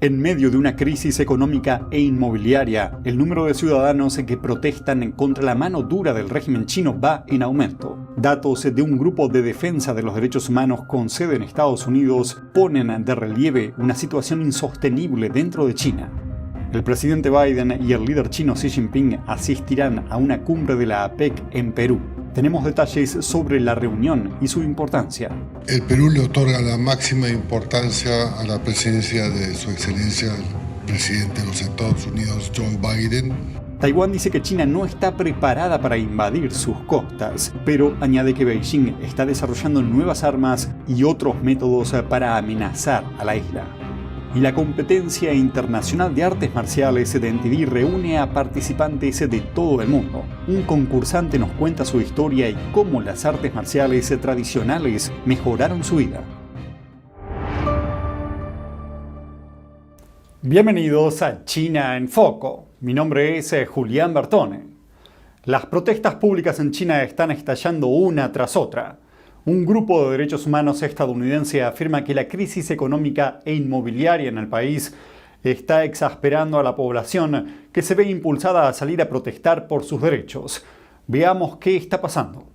En medio de una crisis económica e inmobiliaria, el número de ciudadanos que protestan contra la mano dura del régimen chino va en aumento. Datos de un grupo de defensa de los derechos humanos con sede en Estados Unidos ponen de relieve una situación insostenible dentro de China. El presidente Biden y el líder chino Xi Jinping asistirán a una cumbre de la APEC en Perú. Tenemos detalles sobre la reunión y su importancia. El Perú le otorga la máxima importancia a la presencia de Su Excelencia el presidente de los Estados Unidos, Joe Biden. Taiwán dice que China no está preparada para invadir sus costas, pero añade que Beijing está desarrollando nuevas armas y otros métodos para amenazar a la isla. Y la competencia internacional de artes marciales de NTD reúne a participantes de todo el mundo. Un concursante nos cuenta su historia y cómo las artes marciales tradicionales mejoraron su vida. Bienvenidos a China en Foco. Mi nombre es Julián Bertone. Las protestas públicas en China están estallando una tras otra. Un grupo de derechos humanos estadounidense afirma que la crisis económica e inmobiliaria en el país está exasperando a la población que se ve impulsada a salir a protestar por sus derechos. Veamos qué está pasando.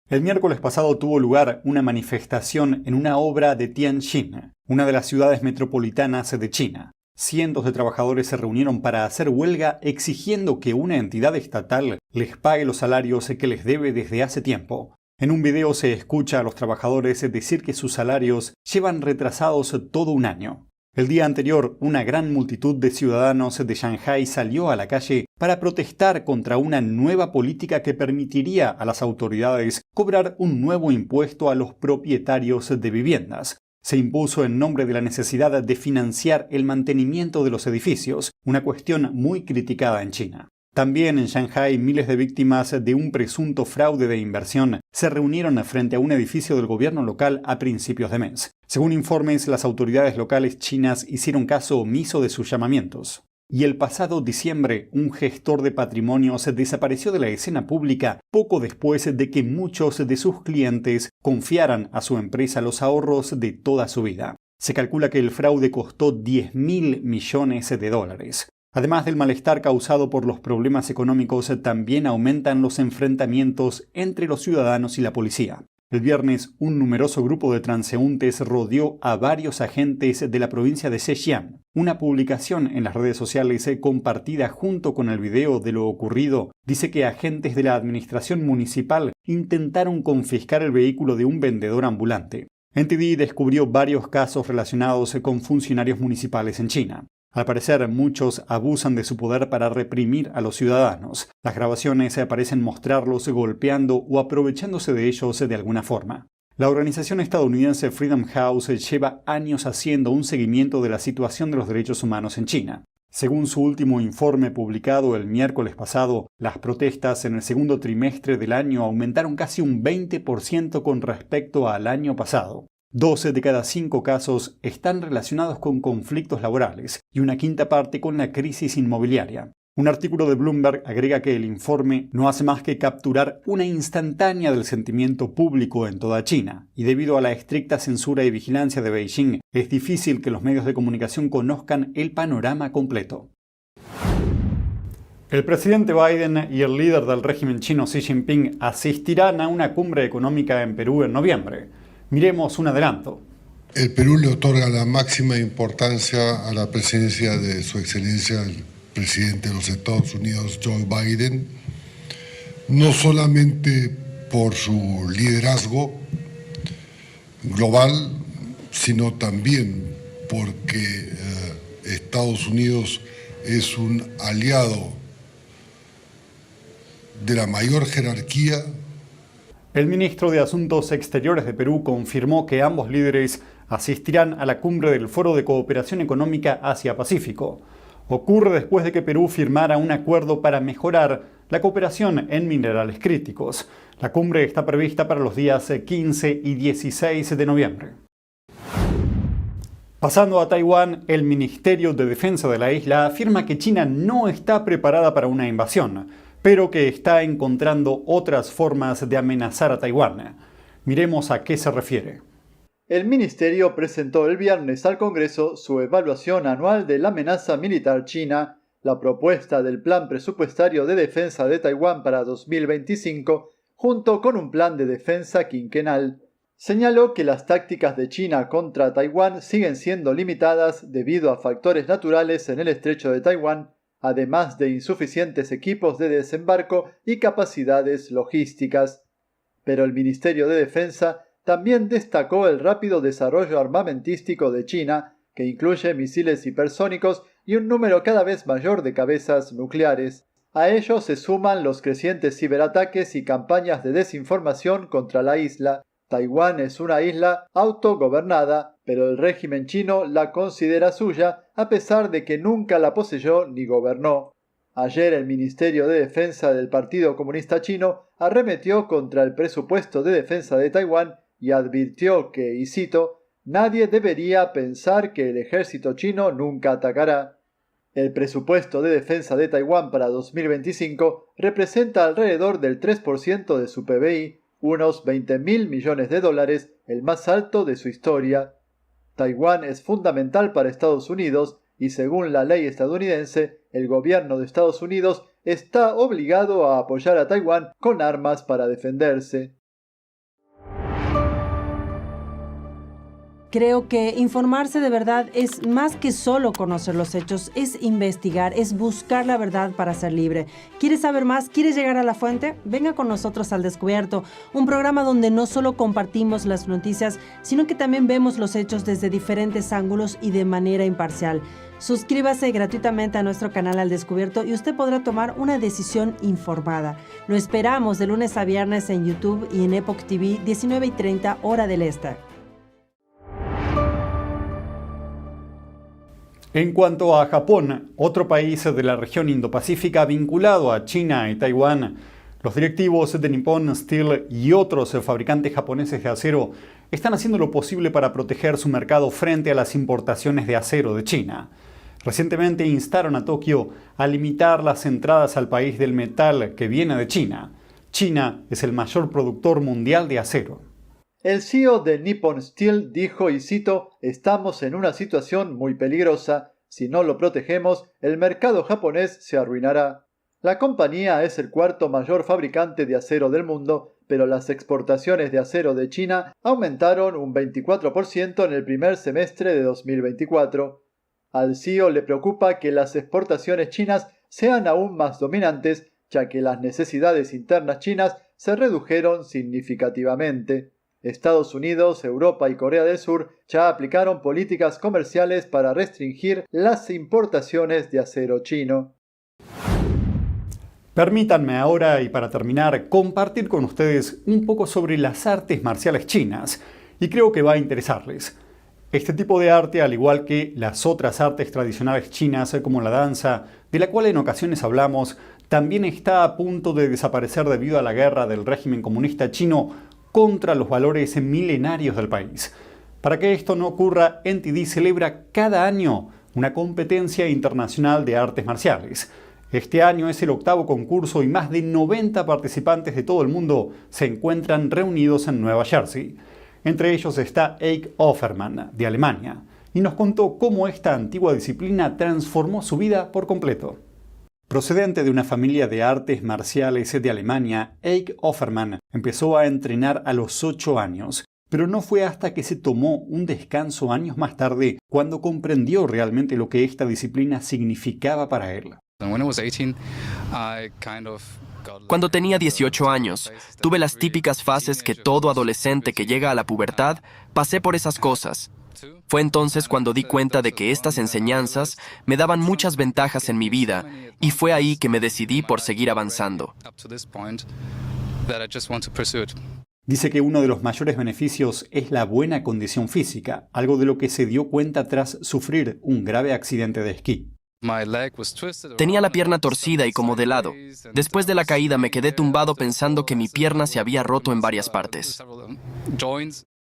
El miércoles pasado tuvo lugar una manifestación en una obra de Tianjin, una de las ciudades metropolitanas de China. Cientos de trabajadores se reunieron para hacer huelga exigiendo que una entidad estatal les pague los salarios que les debe desde hace tiempo. En un video se escucha a los trabajadores decir que sus salarios llevan retrasados todo un año. El día anterior, una gran multitud de ciudadanos de Shanghái salió a la calle para protestar contra una nueva política que permitiría a las autoridades cobrar un nuevo impuesto a los propietarios de viviendas. Se impuso en nombre de la necesidad de financiar el mantenimiento de los edificios, una cuestión muy criticada en China. También en Shanghái, miles de víctimas de un presunto fraude de inversión se reunieron frente a un edificio del gobierno local a principios de mes. Según informes, las autoridades locales chinas hicieron caso omiso de sus llamamientos. Y el pasado diciembre, un gestor de patrimonios desapareció de la escena pública poco después de que muchos de sus clientes confiaran a su empresa los ahorros de toda su vida. Se calcula que el fraude costó $10.000 millones. Además del malestar causado por los problemas económicos, también aumentan los enfrentamientos entre los ciudadanos y la policía. El viernes, un numeroso grupo de transeúntes rodeó a varios agentes de la provincia de Zhejiang. Una publicación en las redes sociales compartida junto con el video de lo ocurrido dice que agentes de la administración municipal intentaron confiscar el vehículo de un vendedor ambulante. NTD descubrió varios casos relacionados con funcionarios municipales en China. Al parecer, muchos abusan de su poder para reprimir a los ciudadanos. Las grabaciones parecen mostrarlos golpeando o aprovechándose de ellos de alguna forma. La organización estadounidense Freedom House lleva años haciendo un seguimiento de la situación de los derechos humanos en China. Según su último informe publicado el miércoles pasado, las protestas en el segundo trimestre del año aumentaron casi un 20% con respecto al año pasado. 12 de cada 5 casos están relacionados con conflictos laborales y una quinta parte con la crisis inmobiliaria. Un artículo de Bloomberg agrega que el informe no hace más que capturar una instantánea del sentimiento público en toda China, y debido a la estricta censura y vigilancia de Beijing, es difícil que los medios de comunicación conozcan el panorama completo. El presidente Biden y el líder del régimen chino Xi Jinping asistirán a una cumbre económica en Perú en noviembre. Miremos un adelanto. El Perú le otorga la máxima importancia a la presencia de Su Excelencia el presidente de los Estados Unidos, Joe Biden, no solamente por su liderazgo global, sino también porque Estados Unidos es un aliado de la mayor jerarquía. El ministro de Asuntos Exteriores de Perú confirmó que ambos líderes asistirán a la cumbre del Foro de Cooperación Económica Asia-Pacífico. Ocurre después de que Perú firmara un acuerdo para mejorar la cooperación en minerales críticos. La cumbre está prevista para los días 15 y 16 de noviembre. Pasando a Taiwán, el Ministerio de Defensa de la isla afirma que China no está preparada para una invasión, pero que está encontrando otras formas de amenazar a Taiwán. Miremos a qué se refiere. El ministerio presentó el viernes al Congreso su evaluación anual de la amenaza militar china, la propuesta del Plan Presupuestario de Defensa de Taiwán para 2025, junto con un plan de defensa quinquenal. Señaló que las tácticas de China contra Taiwán siguen siendo limitadas debido a factores naturales en el estrecho de Taiwán, además de insuficientes equipos de desembarco y capacidades logísticas. Pero el Ministerio de Defensa también destacó el rápido desarrollo armamentístico de China, que incluye misiles hipersónicos y un número cada vez mayor de cabezas nucleares. A ello se suman los crecientes ciberataques y campañas de desinformación contra la isla. Taiwán es una isla autogobernada, pero el régimen chino la considera suya a pesar de que nunca la poseyó ni gobernó. Ayer el Ministerio de Defensa del Partido Comunista Chino arremetió contra el presupuesto de defensa de Taiwán y advirtió que, y cito, «nadie debería pensar que el ejército chino nunca atacará». El presupuesto de defensa de Taiwán para 2025 representa alrededor del 3% de su PBI, unos $20.000 millones, el más alto de su historia. Taiwán es fundamental para Estados Unidos y según la ley estadounidense, el gobierno de Estados Unidos está obligado a apoyar a Taiwán con armas para defenderse. Creo que informarse de verdad es más que solo conocer los hechos, es investigar, es buscar la verdad para ser libre. ¿Quieres saber más? ¿Quieres llegar a la fuente? Venga con nosotros al Descubierto, un programa donde no solo compartimos las noticias, sino que también vemos los hechos desde diferentes ángulos y de manera imparcial. Suscríbase gratuitamente a nuestro canal Al Descubierto y usted podrá tomar una decisión informada. Lo esperamos de lunes a viernes en YouTube y en Epoch TV, 19:30 hora del este. En cuanto a Japón, otro país de la región Indo-Pacífica vinculado a China y Taiwán, los directivos de Nippon Steel y otros fabricantes japoneses de acero están haciendo lo posible para proteger su mercado frente a las importaciones de acero de China. Recientemente instaron a Tokio a limitar las entradas al país del metal que viene de China. China es el mayor productor mundial de acero. El CEO de Nippon Steel dijo, y cito, «Estamos en una situación muy peligrosa. Si no lo protegemos, el mercado japonés se arruinará». La compañía es el cuarto mayor fabricante de acero del mundo, pero las exportaciones de acero de China aumentaron un 24% en el primer semestre de 2024. Al CEO le preocupa que las exportaciones chinas sean aún más dominantes, ya que las necesidades internas chinas se redujeron significativamente. Estados Unidos, Europa y Corea del Sur ya aplicaron políticas comerciales para restringir las importaciones de acero chino. Permítanme ahora, y para terminar, compartir con ustedes un poco sobre las artes marciales chinas, y creo que va a interesarles. Este tipo de arte, al igual que las otras artes tradicionales chinas como la danza, de la cual en ocasiones hablamos, también está a punto de desaparecer debido a la guerra del régimen comunista chino contra los valores milenarios del país. Para que esto no ocurra, NTD celebra cada año una competencia internacional de artes marciales. Este año es el 8º concurso y más de 90 participantes de todo el mundo se encuentran reunidos en Nueva Jersey. Entre ellos está Eik Offerman, de Alemania, y nos contó cómo esta antigua disciplina transformó su vida por completo. Procedente de una familia de artes marciales de Alemania, Eik Offerman empezó a entrenar a los 8 años, pero no fue hasta que se tomó un descanso años más tarde cuando comprendió realmente lo que esta disciplina significaba para él. Cuando tenía 18 años, tuve las típicas fases que todo adolescente que llega a la pubertad, pasé por esas cosas. Fue entonces cuando di cuenta de que estas enseñanzas me daban muchas ventajas en mi vida y fue ahí que me decidí por seguir avanzando. Dice que uno de los mayores beneficios es la buena condición física, algo de lo que se dio cuenta tras sufrir un grave accidente de esquí. Tenía la pierna torcida y como de lado. Después de la caída me quedé tumbado pensando que mi pierna se había roto en varias partes.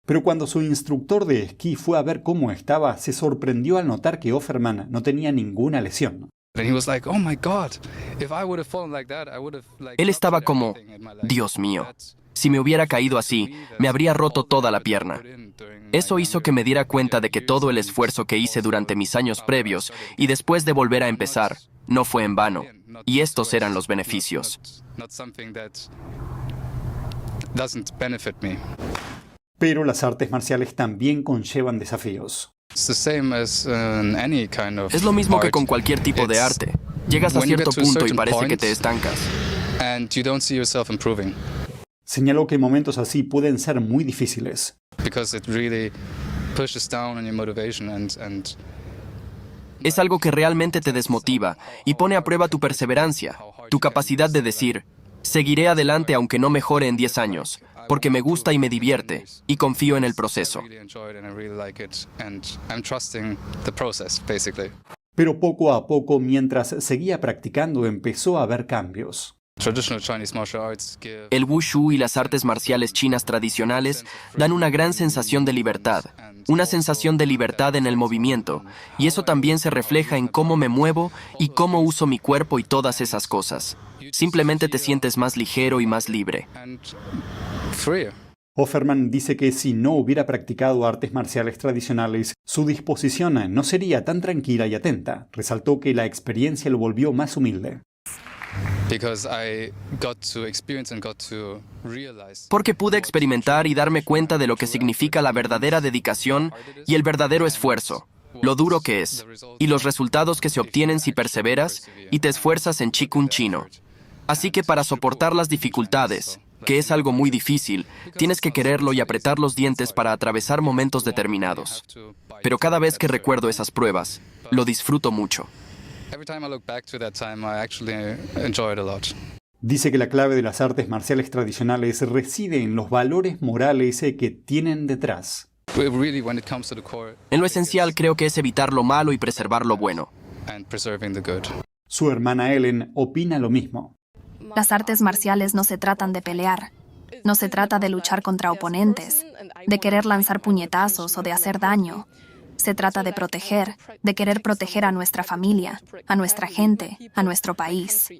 Pero cuando su instructor de esquí fue a ver cómo estaba, se sorprendió al notar que Offerman no tenía ninguna lesión. Él estaba como, Dios mío, si me hubiera caído así, me habría roto toda la pierna. Eso hizo que me diera cuenta de que todo el esfuerzo que hice durante mis años previos y después de volver a empezar, no fue en vano. Y estos eran los beneficios. Pero las artes marciales también conllevan desafíos. Es lo mismo que con cualquier tipo de arte. Llegas a cierto punto y parece que te estancas. Señaló que momentos así pueden ser muy difíciles. Es algo que realmente te desmotiva y pone a prueba tu perseverancia, tu capacidad de decir, seguiré adelante aunque no mejore en 10 años, porque me gusta y me divierte, y confío en el proceso. Pero poco a poco, mientras seguía practicando, empezó a ver cambios. El wushu y las artes marciales chinas tradicionales dan una gran sensación de libertad, una sensación de libertad en el movimiento, y eso también se refleja en cómo me muevo y cómo uso mi cuerpo y todas esas cosas. Simplemente te sientes más ligero y más libre. Offerman dice que si no hubiera practicado artes marciales tradicionales, su disposición no sería tan tranquila y atenta. Resaltó que la experiencia lo volvió más humilde. Porque pude experimentar y darme cuenta de lo que significa la verdadera dedicación y el verdadero esfuerzo, lo duro que es, y los resultados que se obtienen si perseveras y te esfuerzas en Qigong chino. Así que para soportar las dificultades, que es algo muy difícil, tienes que quererlo y apretar los dientes para atravesar momentos determinados. Pero cada vez que recuerdo esas pruebas, lo disfruto mucho. Dice que la clave de las artes marciales tradicionales reside en los valores morales que tienen detrás. En lo esencial creo que es evitar lo malo y preservar lo bueno. Su hermana Ellen opina lo mismo. Las artes marciales no se tratan de pelear. No se trata de luchar contra oponentes, de querer lanzar puñetazos o de hacer daño. Se trata de proteger, de querer proteger a nuestra familia, a nuestra gente, a nuestro país.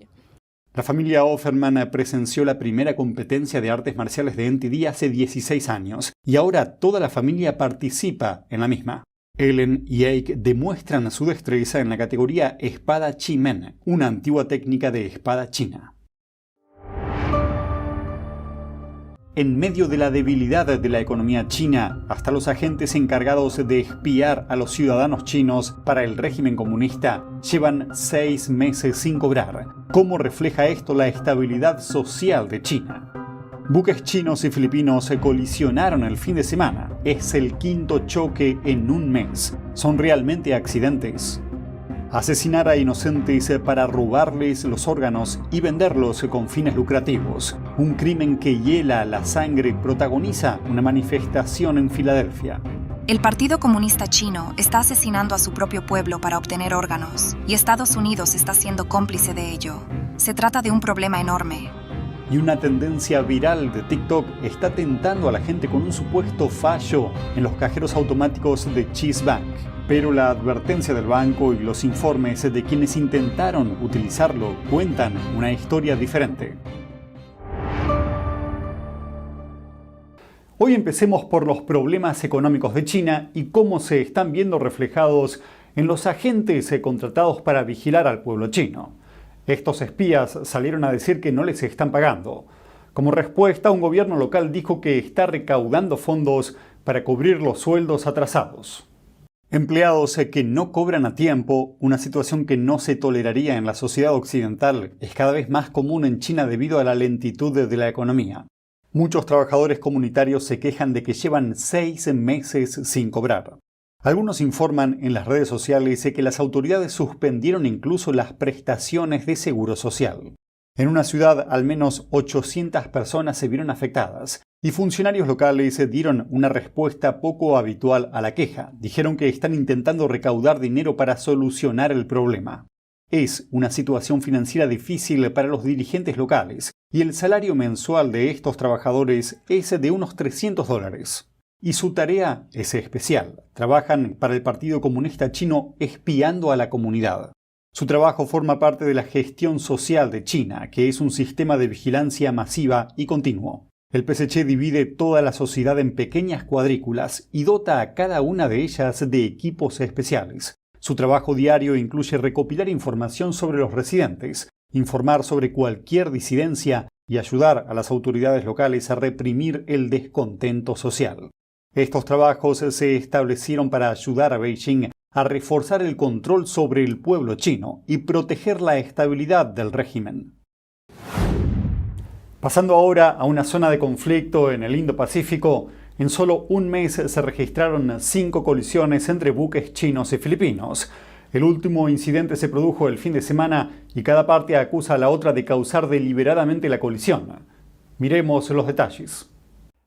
La familia Offerman presenció la primera competencia de artes marciales de NTD hace 16 años y ahora toda la familia participa en la misma. Ellen y Ake demuestran su destreza en la categoría espada Chi-Men, una antigua técnica de espada china. En medio de la debilidad de la economía china, hasta los agentes encargados de espiar a los ciudadanos chinos para el régimen comunista llevan 6 meses sin cobrar. ¿Cómo refleja esto la estabilidad social de China? Buques chinos y filipinos se colisionaron el fin de semana. Es el 5º choque en un mes. ¿Son realmente accidentes? Asesinar a inocentes para robarles los órganos y venderlos con fines lucrativos. Un crimen que hiela la sangre protagoniza una manifestación en Filadelfia. El Partido Comunista Chino está asesinando a su propio pueblo para obtener órganos, y Estados Unidos está siendo cómplice de ello. Se trata de un problema enorme. Y una tendencia viral de TikTok está tentando a la gente con un supuesto fallo en los cajeros automáticos de Chase Bank. Pero la advertencia del banco y los informes de quienes intentaron utilizarlo cuentan una historia diferente. Hoy empecemos por los problemas económicos de China y cómo se están viendo reflejados en los agentes contratados para vigilar al pueblo chino. Estos espías salieron a decir que no les están pagando. Como respuesta, un gobierno local dijo que está recaudando fondos para cubrir los sueldos atrasados. Empleados que no cobran a tiempo, una situación que no se toleraría en la sociedad occidental, es cada vez más común en China debido a la lentitud de la economía. Muchos trabajadores comunitarios se quejan de que llevan 6 meses sin cobrar. Algunos informan en las redes sociales que las autoridades suspendieron incluso las prestaciones de seguro social. En una ciudad, al menos 800 personas se vieron afectadas, y funcionarios locales dieron una respuesta poco habitual a la queja. Dijeron que están intentando recaudar dinero para solucionar el problema. Es una situación financiera difícil para los dirigentes locales, y el salario mensual de estos trabajadores es de unos $300. Y su tarea es especial. Trabajan para el Partido Comunista Chino espiando a la comunidad. Su trabajo forma parte de la gestión social de China, que es un sistema de vigilancia masiva y continuo. El PSC divide toda la sociedad en pequeñas cuadrículas y dota a cada una de ellas de equipos especiales. Su trabajo diario incluye recopilar información sobre los residentes, informar sobre cualquier disidencia y ayudar a las autoridades locales a reprimir el descontento social. Estos trabajos se establecieron para ayudar a Beijing a reforzar el control sobre el pueblo chino y proteger la estabilidad del régimen. Pasando ahora a una zona de conflicto en el Indo-Pacífico, en solo un mes se registraron 5 colisiones entre buques chinos y filipinos. El último incidente se produjo el fin de semana y cada parte acusa a la otra de causar deliberadamente la colisión. Miremos los detalles.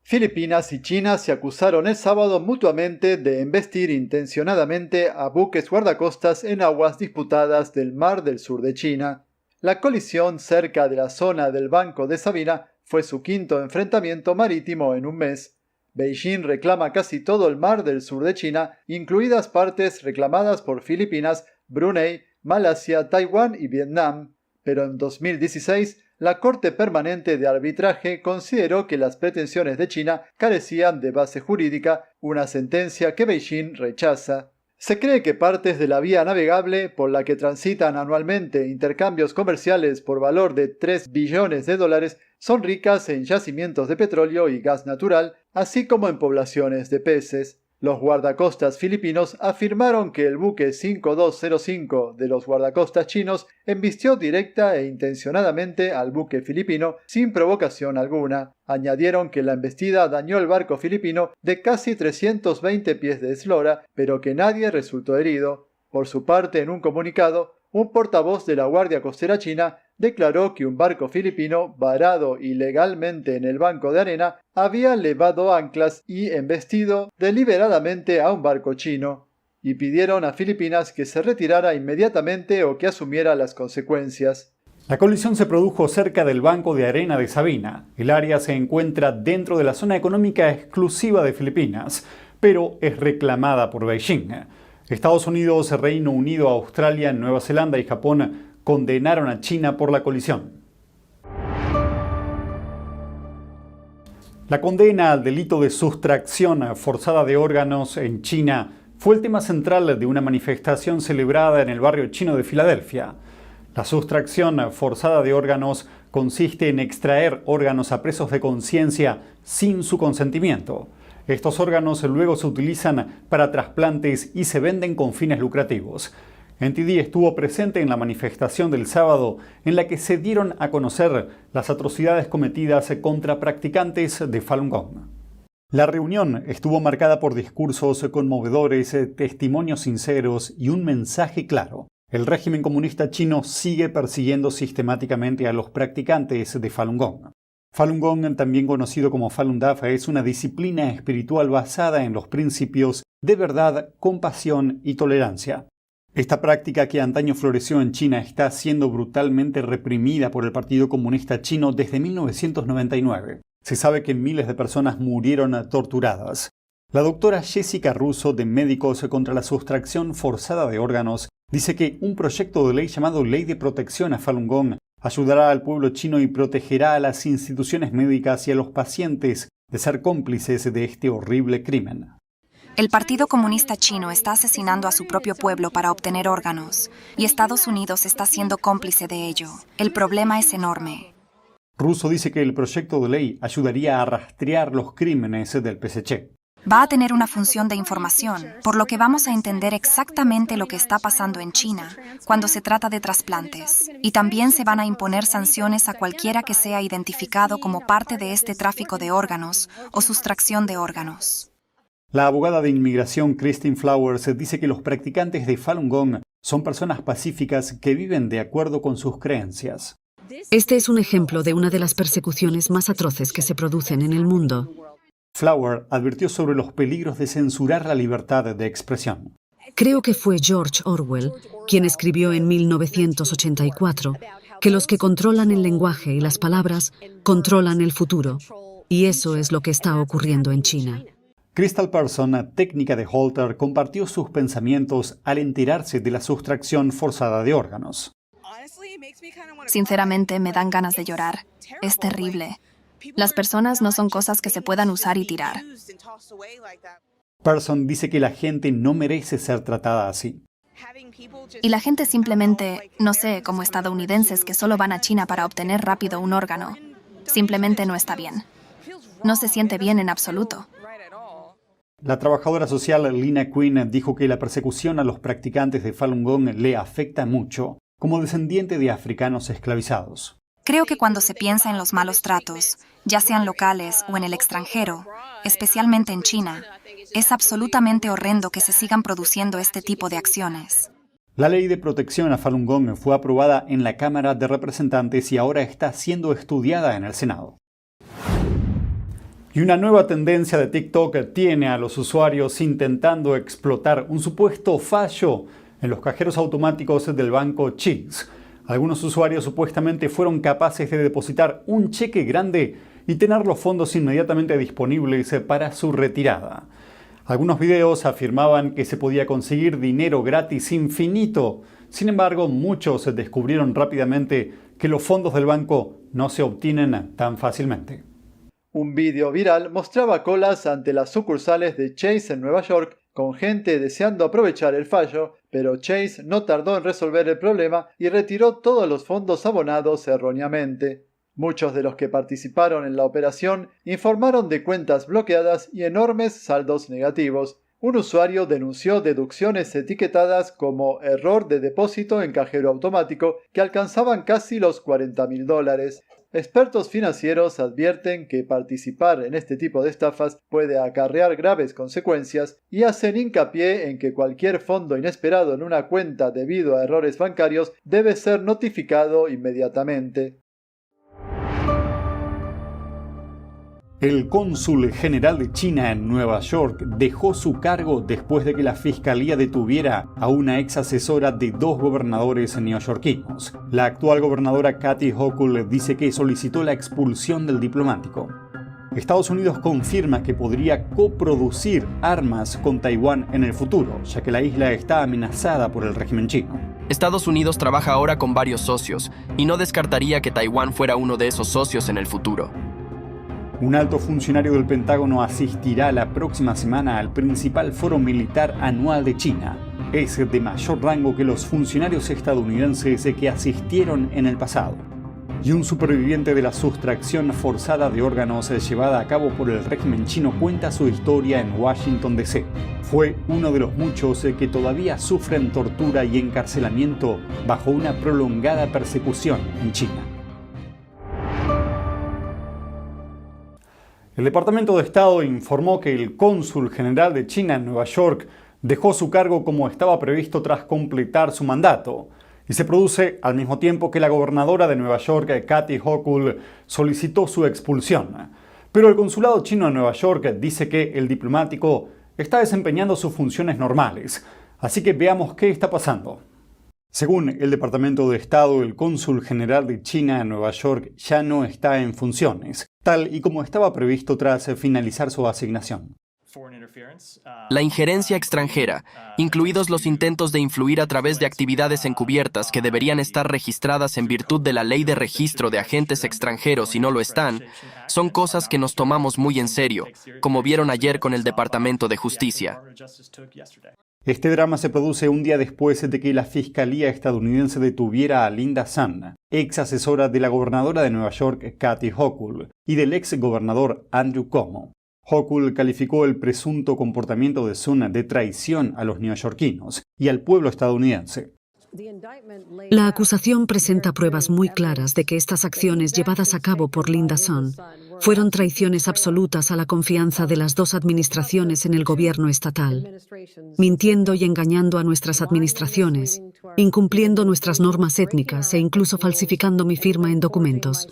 Filipinas y China se acusaron el sábado mutuamente de embestir intencionadamente a buques guardacostas en aguas disputadas del Mar del Sur de China. La colisión cerca de la zona del Banco de Sabina fue su quinto enfrentamiento marítimo en un mes. Beijing reclama casi todo el Mar del Sur de China, incluidas partes reclamadas por Filipinas, Brunei, Malasia, Taiwán y Vietnam. Pero en 2016, la Corte Permanente de Arbitraje consideró que las pretensiones de China carecían de base jurídica, una sentencia que Beijing rechaza. Se cree que partes de la vía navegable por la que transitan anualmente intercambios comerciales por valor de $3 billones son ricas en yacimientos de petróleo y gas natural, así como en poblaciones de peces. Los guardacostas filipinos afirmaron que el buque 5205 de los guardacostas chinos embistió directa e intencionadamente al buque filipino sin provocación alguna. Añadieron que la embestida dañó el barco filipino de casi 320 pies de eslora, pero que nadie resultó herido. Por su parte, en un comunicado, un portavoz de la Guardia Costera China declaró que un barco filipino varado ilegalmente en el banco de arena había levado anclas y embestido deliberadamente a un barco chino, y pidieron a Filipinas que se retirara inmediatamente o que asumiera las consecuencias. La colisión se produjo cerca del Banco de Arena de Sabina. El área se encuentra dentro de la zona económica exclusiva de Filipinas, pero es reclamada por Beijing. Estados Unidos, Reino Unido, Australia, Nueva Zelanda y Japón condenaron a China por la colisión. La condena al delito de sustracción forzada de órganos en China fue el tema central de una manifestación celebrada en el barrio chino de Filadelfia. La sustracción forzada de órganos consiste en extraer órganos a presos de conciencia sin su consentimiento. Estos órganos luego se utilizan para trasplantes y se venden con fines lucrativos. NTD estuvo presente en la manifestación del sábado en la que se dieron a conocer las atrocidades cometidas contra practicantes de Falun Gong. La reunión estuvo marcada por discursos conmovedores, testimonios sinceros y un mensaje claro. El régimen comunista chino sigue persiguiendo sistemáticamente a los practicantes de Falun Gong. Falun Gong, también conocido como Falun Dafa, es una disciplina espiritual basada en los principios de verdad, compasión y tolerancia. Esta práctica que antaño floreció en China está siendo brutalmente reprimida por el Partido Comunista Chino desde 1999. Se sabe que miles de personas murieron torturadas. La doctora Jessica Russo, de Médicos contra la Sustracción Forzada de Órganos, dice que un proyecto de ley llamado Ley de Protección a Falun Gong ayudará al pueblo chino y protegerá a las instituciones médicas y a los pacientes de ser cómplices de este horrible crimen. El Partido Comunista Chino está asesinando a su propio pueblo para obtener órganos, y Estados Unidos está siendo cómplice de ello. El problema es enorme. Russo dice que el proyecto de ley ayudaría a rastrear los crímenes del PSC. Va a tener una función de información, por lo que vamos a entender exactamente lo que está pasando en China cuando se trata de trasplantes. Y también se van a imponer sanciones a cualquiera que sea identificado como parte de este tráfico de órganos o sustracción de órganos. La abogada de inmigración Christine Flowers dice que los practicantes de Falun Gong son personas pacíficas que viven de acuerdo con sus creencias. Este es un ejemplo de una de las persecuciones más atroces que se producen en el mundo. Flower advirtió sobre los peligros de censurar la libertad de expresión. Creo que fue George Orwell quien escribió en 1984 que los que controlan el lenguaje y las palabras controlan el futuro, y eso es lo que está ocurriendo en China. Crystal Person, técnica de Holter, compartió sus pensamientos al enterarse de la sustracción forzada de órganos. Sinceramente, me dan ganas de llorar. Es terrible. Las personas no son cosas que se puedan usar y tirar. Person dice que la gente no merece ser tratada así. Y la gente simplemente, no sé, como estadounidenses que solo van a China para obtener rápido un órgano, simplemente no está bien. No se siente bien en absoluto. La trabajadora social Lina Quinn dijo que la persecución a los practicantes de Falun Gong le afecta mucho, como descendiente de africanos esclavizados. Creo que cuando se piensa en los malos tratos, ya sean locales o en el extranjero, especialmente en China, es absolutamente horrendo que se sigan produciendo este tipo de acciones. La ley de protección a Falun Gong fue aprobada en la Cámara de Representantes y ahora está siendo estudiada en el Senado. Y una nueva tendencia de TikTok tiene a los usuarios intentando explotar un supuesto fallo en los cajeros automáticos del banco Chase. Algunos usuarios supuestamente fueron capaces de depositar un cheque grande y tener los fondos inmediatamente disponibles para su retirada. Algunos videos afirmaban que se podía conseguir dinero gratis infinito. Sin embargo, muchos descubrieron rápidamente que los fondos del banco no se obtienen tan fácilmente. Un vídeo viral mostraba colas ante las sucursales de Chase en Nueva York, con gente deseando aprovechar el fallo, pero Chase no tardó en resolver el problema y retiró todos los fondos abonados erróneamente. Muchos de los que participaron en la operación informaron de cuentas bloqueadas y enormes saldos negativos. Un usuario denunció deducciones etiquetadas como error de depósito en cajero automático que alcanzaban casi los $40,000. Expertos financieros advierten que participar en este tipo de estafas puede acarrear graves consecuencias y hacen hincapié en que cualquier fondo inesperado en una cuenta debido a errores bancarios debe ser notificado inmediatamente. El cónsul general de China en Nueva York dejó su cargo después de que la fiscalía detuviera a una ex asesora de 2 gobernadores neoyorquinos. La actual gobernadora Kathy Hochul dice que solicitó la expulsión del diplomático. Estados Unidos confirma que podría coproducir armas con Taiwán en el futuro, ya que la isla está amenazada por el régimen chino. Estados Unidos trabaja ahora con varios socios y no descartaría que Taiwán fuera uno de esos socios en el futuro. Un alto funcionario del Pentágono asistirá la próxima semana al principal foro militar anual de China. Es de mayor rango que los funcionarios estadounidenses que asistieron en el pasado. Y un superviviente de la sustracción forzada de órganos llevada a cabo por el régimen chino cuenta su historia en Washington, D.C. Fue uno de los muchos que todavía sufren tortura y encarcelamiento bajo una prolongada persecución en China. El Departamento de Estado informó que el cónsul general de China en Nueva York dejó su cargo como estaba previsto tras completar su mandato, y se produce al mismo tiempo que la gobernadora de Nueva York, Kathy Hochul, solicitó su expulsión. Pero el consulado chino en Nueva York dice que el diplomático está desempeñando sus funciones normales, así que veamos qué está pasando. Según el Departamento de Estado, el cónsul general de China en Nueva York ya no está en funciones, tal y como estaba previsto tras finalizar su asignación. La injerencia extranjera, incluidos los intentos de influir a través de actividades encubiertas que deberían estar registradas en virtud de la ley de registro de agentes extranjeros y no lo están, son cosas que nos tomamos muy en serio, como vieron ayer con el Departamento de Justicia. Este drama se produce un día después de que la Fiscalía estadounidense detuviera a Linda Sun, ex asesora de la gobernadora de Nueva York, Kathy Hochul, y del ex gobernador Andrew Cuomo. Hochul calificó el presunto comportamiento de Sun de traición a los neoyorquinos y al pueblo estadounidense. La acusación presenta pruebas muy claras de que estas acciones llevadas a cabo por Linda Sun fueron traiciones absolutas a la confianza de las 2 administraciones en el gobierno estatal, mintiendo y engañando a nuestras administraciones, incumpliendo nuestras normas étnicas e incluso falsificando mi firma en documentos.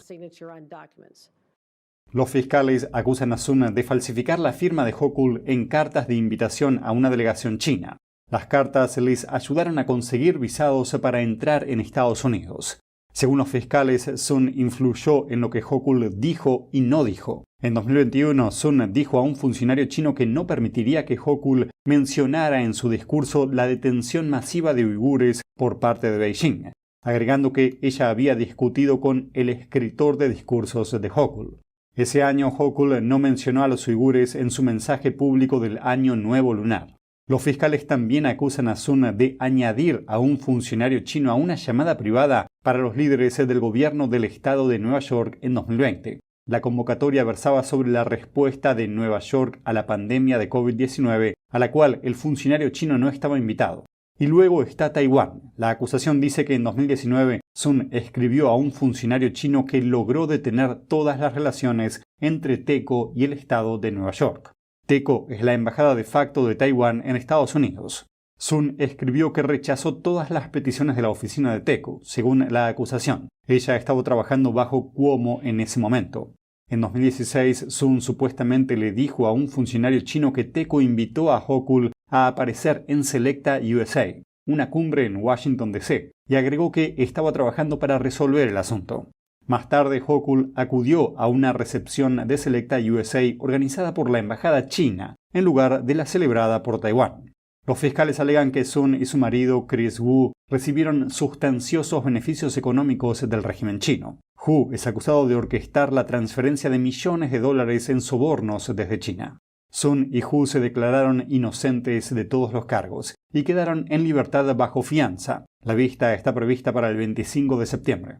Los fiscales acusan a Sun de falsificar la firma de Hochul en cartas de invitación a una delegación china. Las cartas les ayudaron a conseguir visados para entrar en Estados Unidos. Según los fiscales, Sun influyó en lo que Hochul dijo y no dijo. En 2021, Sun dijo a un funcionario chino que no permitiría que Hochul mencionara en su discurso la detención masiva de uigures por parte de Beijing, agregando que ella había discutido con el escritor de discursos de Hochul. Ese año, Hochul no mencionó a los uigures en su mensaje público del Año Nuevo Lunar. Los fiscales también acusan a Sun de añadir a un funcionario chino a una llamada privada para los líderes del gobierno del estado de Nueva York en 2020. La convocatoria versaba sobre la respuesta de Nueva York a la pandemia de COVID-19, a la cual el funcionario chino no estaba invitado. Y luego está Taiwán. La acusación dice que en 2019 Sun escribió a un funcionario chino que logró detener todas las relaciones entre TECO y el estado de Nueva York. TECO es la embajada de facto de Taiwán en Estados Unidos. Sun escribió que rechazó todas las peticiones de la oficina de TECO, según la acusación. Ella estaba trabajando bajo Cuomo en ese momento. En 2016, Sun supuestamente le dijo a un funcionario chino que TECO invitó a Hochul a aparecer en Selecta USA, una cumbre en Washington D.C., y agregó que estaba trabajando para resolver el asunto. Más tarde, Hochul acudió a una recepción de Selecta USA organizada por la embajada china, en lugar de la celebrada por Taiwán. Los fiscales alegan que Sun y su marido, Chris Wu, recibieron sustanciosos beneficios económicos del régimen chino. Wu es acusado de orquestar la transferencia de millones de dólares en sobornos desde China. Sun y Wu se declararon inocentes de todos los cargos y quedaron en libertad bajo fianza. La vista está prevista para el 25 de septiembre.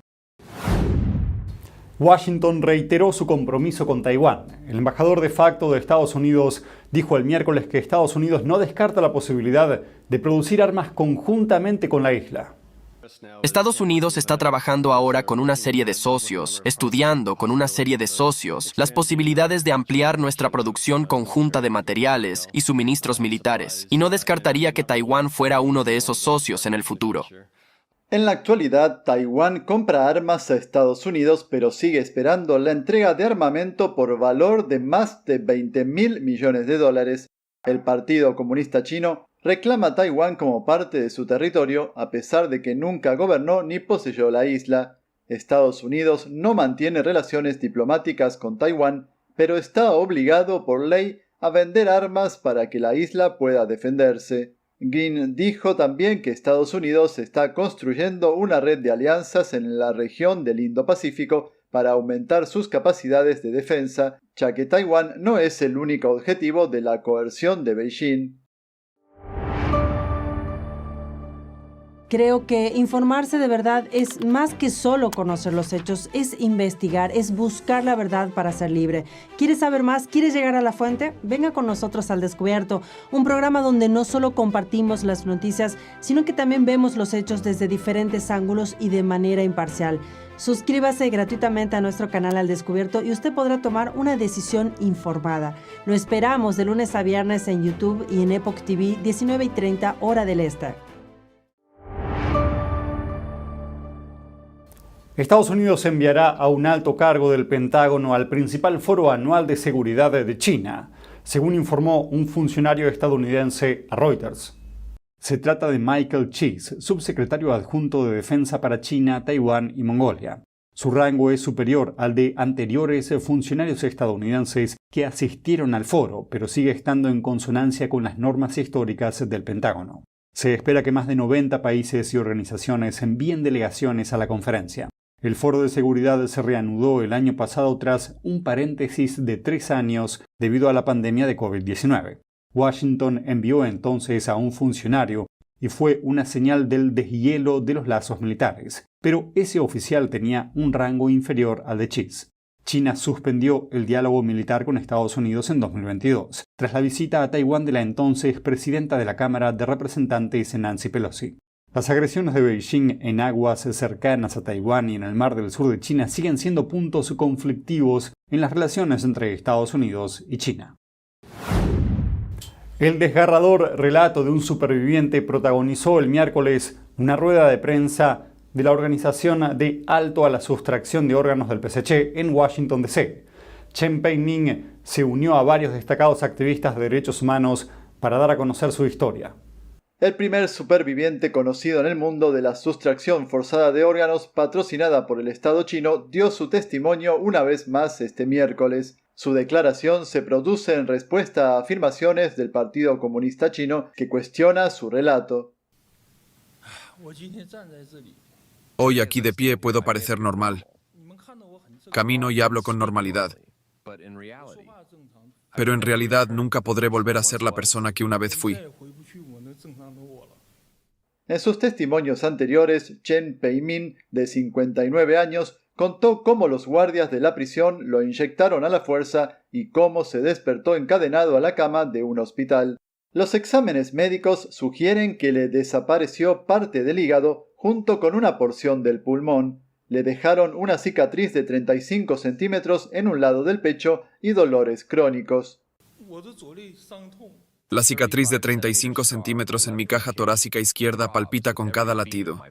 Washington reiteró su compromiso con Taiwán. El embajador de facto de Estados Unidos dijo el miércoles que Estados Unidos no descarta la posibilidad de producir armas conjuntamente con la isla. Estados Unidos está trabajando ahora con una serie de socios, estudiando con una serie de socios las posibilidades de ampliar nuestra producción conjunta de materiales y suministros militares, y no descartaría que Taiwán fuera uno de esos socios en el futuro. En la actualidad, Taiwán compra armas a Estados Unidos, pero sigue esperando la entrega de armamento por valor de más de 20.000 millones de dólares. El Partido Comunista Chino reclama a Taiwán como parte de su territorio, a pesar de que nunca gobernó ni poseyó la isla. Estados Unidos no mantiene relaciones diplomáticas con Taiwán, pero está obligado por ley a vender armas para que la isla pueda defenderse. Green dijo también que Estados Unidos está construyendo una red de alianzas en la región del Indo-Pacífico para aumentar sus capacidades de defensa, ya que Taiwán no es el único objetivo de la coerción de Beijing. Creo que informarse de verdad es más que solo conocer los hechos, es investigar, es buscar la verdad para ser libre. ¿Quieres saber más? ¿Quieres llegar a la fuente? Venga con nosotros al Descubierto, un programa donde no solo compartimos las noticias, sino que también vemos los hechos desde diferentes ángulos y de manera imparcial. Suscríbase gratuitamente a nuestro canal Al Descubierto y usted podrá tomar una decisión informada. Lo esperamos de lunes a viernes en YouTube y en Epoch TV, 19:30 hora del este. Estados Unidos enviará a un alto cargo del Pentágono al principal foro anual de seguridad de China, según informó un funcionario estadounidense a Reuters. Se trata de Michael Cheese, subsecretario adjunto de Defensa para China, Taiwán y Mongolia. Su rango es superior al de anteriores funcionarios estadounidenses que asistieron al foro, pero sigue estando en consonancia con las normas históricas del Pentágono. Se espera que más de 90 países y organizaciones envíen delegaciones a la conferencia. El foro de seguridad se reanudó el año pasado tras un paréntesis de 3 años debido a la pandemia de COVID-19. Washington envió entonces a un funcionario y fue una señal del deshielo de los lazos militares, pero ese oficial tenía un rango inferior al de Cheese. China suspendió el diálogo militar con Estados Unidos en 2022, tras la visita a Taiwán de la entonces presidenta de la Cámara de Representantes Nancy Pelosi. Las agresiones de Beijing en aguas cercanas a Taiwán y en el mar del sur de China siguen siendo puntos conflictivos en las relaciones entre Estados Unidos y China. El desgarrador relato de un superviviente protagonizó el miércoles una rueda de prensa de la Organización de Alto a la Sustracción de Órganos del PSC en Washington, D.C. Chen Pei-ming se unió a varios destacados activistas de derechos humanos para dar a conocer su historia. El primer superviviente conocido en el mundo de la sustracción forzada de órganos patrocinada por el Estado chino dio su testimonio una vez más este miércoles. Su declaración se produce en respuesta a afirmaciones del Partido Comunista Chino que cuestiona su relato. Hoy aquí de pie puedo parecer normal. Camino y hablo con normalidad. Pero en realidad nunca podré volver a ser la persona que una vez fui. En sus testimonios anteriores, Chen Peimin, de 59 años, contó cómo los guardias de la prisión lo inyectaron a la fuerza y cómo se despertó encadenado a la cama de un hospital. Los exámenes médicos sugieren que le desapareció parte del hígado junto con una porción del pulmón. Le dejaron una cicatriz de 35 centímetros en un lado del pecho y dolores crónicos. La cicatriz de 35 centímetros en mi caja torácica izquierda palpita con cada latido.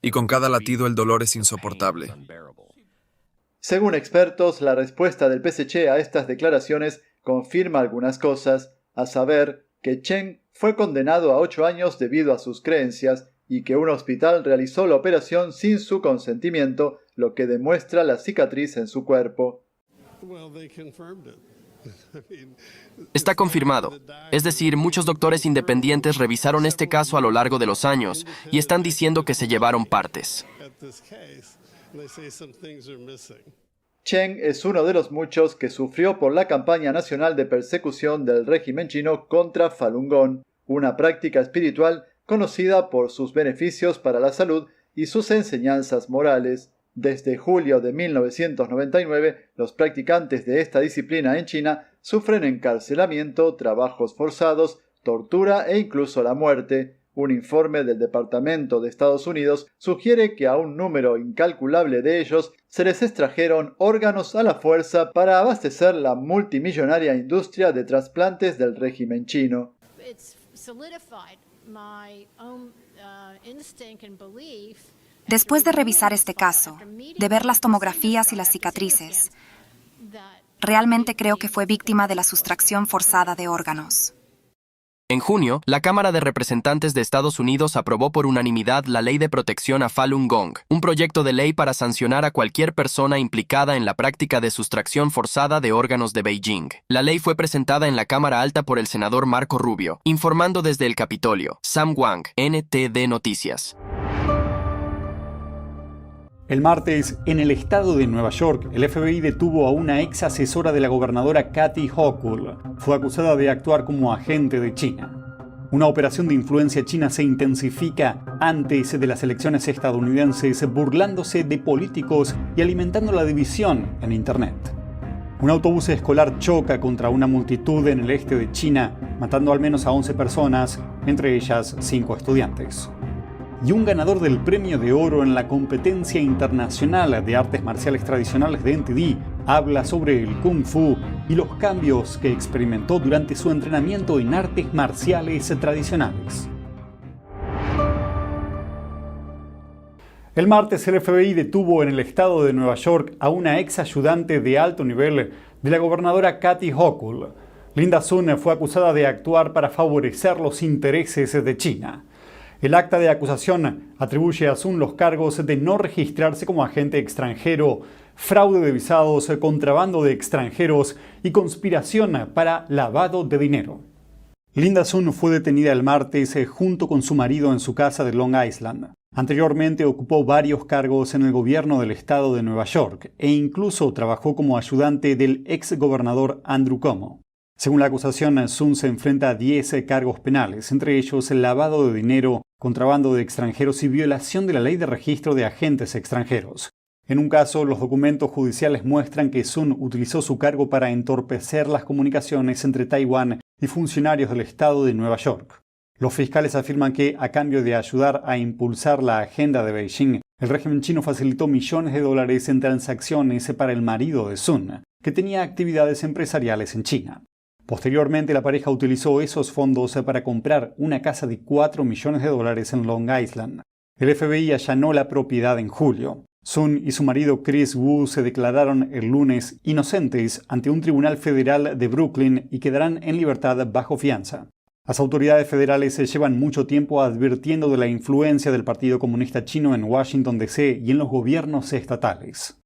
Y con cada latido el dolor es insoportable. Según expertos, la respuesta del PSC a estas declaraciones confirma algunas cosas, a saber que Chen fue condenado a 8 años debido a sus creencias y que un hospital realizó la operación sin su consentimiento, lo que demuestra la cicatriz en su cuerpo. Está confirmado. Es decir, muchos doctores independientes revisaron este caso a lo largo de los años y están diciendo que se llevaron partes. Chen es uno de los muchos que sufrió por la campaña nacional de persecución del régimen chino contra Falun Gong, una práctica espiritual conocida por sus beneficios para la salud y sus enseñanzas morales. Desde julio de 1999, los practicantes de esta disciplina en China sufren encarcelamiento, trabajos forzados, tortura e incluso la muerte. Un informe del Departamento de Estados Unidos sugiere que a un número incalculable de ellos se les extrajeron órganos a la fuerza para abastecer la multimillonaria industria de trasplantes del régimen chino. Después de revisar este caso, de ver las tomografías y las cicatrices, realmente creo que fue víctima de la sustracción forzada de órganos. En junio, la Cámara de Representantes de Estados Unidos aprobó por unanimidad la Ley de Protección a Falun Gong, un proyecto de ley para sancionar a cualquier persona implicada en la práctica de sustracción forzada de órganos de Beijing. La ley fue presentada en la Cámara Alta por el senador Marco Rubio, informando desde el Capitolio. Sam Wang, NTD Noticias. El martes, en el estado de Nueva York, el FBI detuvo a una ex asesora de la gobernadora Kathy Hochul. Fue acusada de actuar como agente de China. Una operación de influencia china se intensifica antes de las elecciones estadounidenses, burlándose de políticos y alimentando la división en Internet. Un autobús escolar choca contra una multitud en el este de China, matando al menos a 11 personas, entre ellas 5 estudiantes. Y un ganador del premio de oro en la competencia internacional de artes marciales tradicionales de NTD habla sobre el Kung Fu y los cambios que experimentó durante su entrenamiento en artes marciales tradicionales. El martes el FBI detuvo en el estado de Nueva York a una ex ayudante de alto nivel de la gobernadora Kathy Hochul. Linda Sun fue acusada de actuar para favorecer los intereses de China. El acta de acusación atribuye a Sun los cargos de no registrarse como agente extranjero, fraude de visados, contrabando de extranjeros y conspiración para lavado de dinero. Linda Sun fue detenida el martes junto con su marido en su casa de Long Island. Anteriormente ocupó varios cargos en el gobierno del estado de Nueva York e incluso trabajó como ayudante del ex gobernador Andrew Cuomo. Según la acusación, Sun se enfrenta a 10 cargos penales, entre ellos el lavado de dinero, contrabando de extranjeros y violación de la ley de registro de agentes extranjeros. En un caso, los documentos judiciales muestran que Sun utilizó su cargo para entorpecer las comunicaciones entre Taiwán y funcionarios del estado de Nueva York. Los fiscales afirman que, a cambio de ayudar a impulsar la agenda de Beijing, el régimen chino facilitó millones de dólares en transacciones para el marido de Sun, que tenía actividades empresariales en China. Posteriormente, la pareja utilizó esos fondos para comprar una casa de $4 millones en Long Island. El FBI allanó la propiedad en julio. Sun y su marido Chris Wu se declararon el lunes inocentes ante un tribunal federal de Brooklyn y quedarán en libertad bajo fianza. Las autoridades federales llevan mucho tiempo advirtiendo de la influencia del Partido Comunista Chino en Washington, D.C. y en los gobiernos estatales.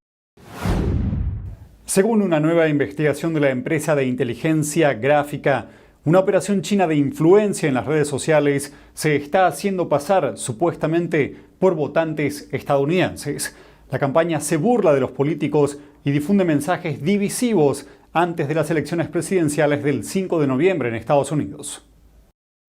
Según una nueva investigación de la empresa de inteligencia gráfica, una operación china de influencia en las redes sociales se está haciendo pasar supuestamente por votantes estadounidenses. La campaña se burla de los políticos y difunde mensajes divisivos antes de las elecciones presidenciales del 5 de noviembre en Estados Unidos.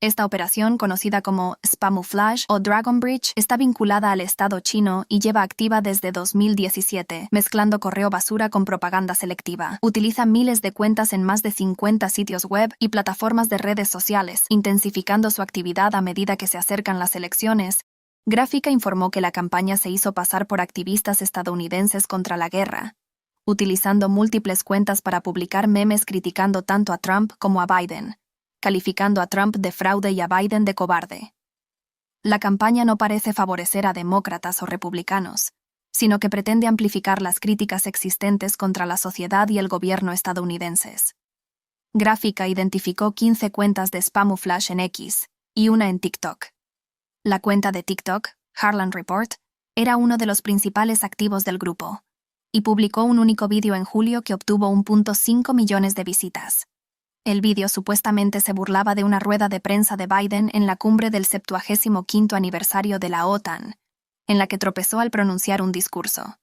Esta operación, conocida como Spamouflage o Dragon Bridge, está vinculada al Estado chino y lleva activa desde 2017, mezclando correo basura con propaganda selectiva. Utiliza miles de cuentas en más de 50 sitios web y plataformas de redes sociales, intensificando su actividad a medida que se acercan las elecciones. Gráfica informó que la campaña se hizo pasar por activistas estadounidenses contra la guerra, utilizando múltiples cuentas para publicar memes criticando tanto a Trump como a Biden, calificando a Trump de fraude y a Biden de cobarde. La campaña no parece favorecer a demócratas o republicanos, sino que pretende amplificar las críticas existentes contra la sociedad y el gobierno estadounidenses. Gráfica identificó 15 cuentas de Spamouflage en X y una en TikTok. La cuenta de TikTok, Harlan Report, era uno de los principales activos del grupo, y publicó un único vídeo en julio que obtuvo 1.5 millones de visitas. El vídeo supuestamente se burlaba de una rueda de prensa de Biden en la cumbre del 75º aniversario de la OTAN, en la que tropezó al pronunciar un discurso.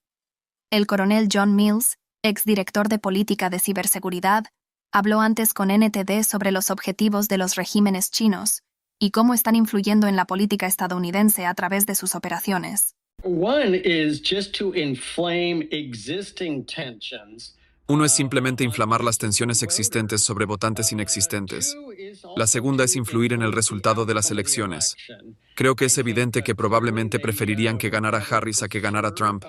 El coronel John Mills, exdirector de política de ciberseguridad, habló antes con NTD sobre los objetivos de los regímenes chinos y cómo están influyendo en la política estadounidense a través de sus operaciones. Uno es simplemente inflamar las tensiones existentes sobre votantes inexistentes. La segunda es influir en el resultado de las elecciones. Creo que es evidente que probablemente preferirían que ganara Harris a que ganara Trump,